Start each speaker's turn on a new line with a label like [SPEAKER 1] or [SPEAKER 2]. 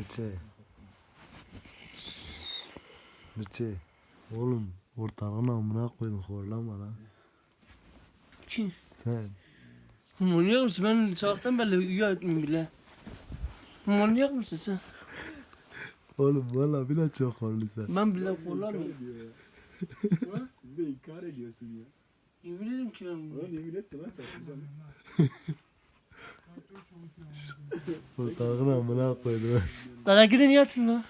[SPEAKER 1] Müçe. Müçe. Oğlum ortalığına amına koydun horlama lan.
[SPEAKER 2] Kim?
[SPEAKER 1] Sen.
[SPEAKER 2] Manyak mısın? Ben sabahtan beri uyuyor etmeyeyim bile. Manyak mısın sen?
[SPEAKER 1] Oğlum valla bile çok horlusun.
[SPEAKER 2] Ben bile kullanmıyorum. Ha?
[SPEAKER 3] Bir de inkar ediyorsun ya.
[SPEAKER 2] Yemin ederim ki ben
[SPEAKER 3] Ulan yemin etme lan çarpacağım.
[SPEAKER 1] Ortalığına amına koydun.
[SPEAKER 2] Bana gidin yatın lan.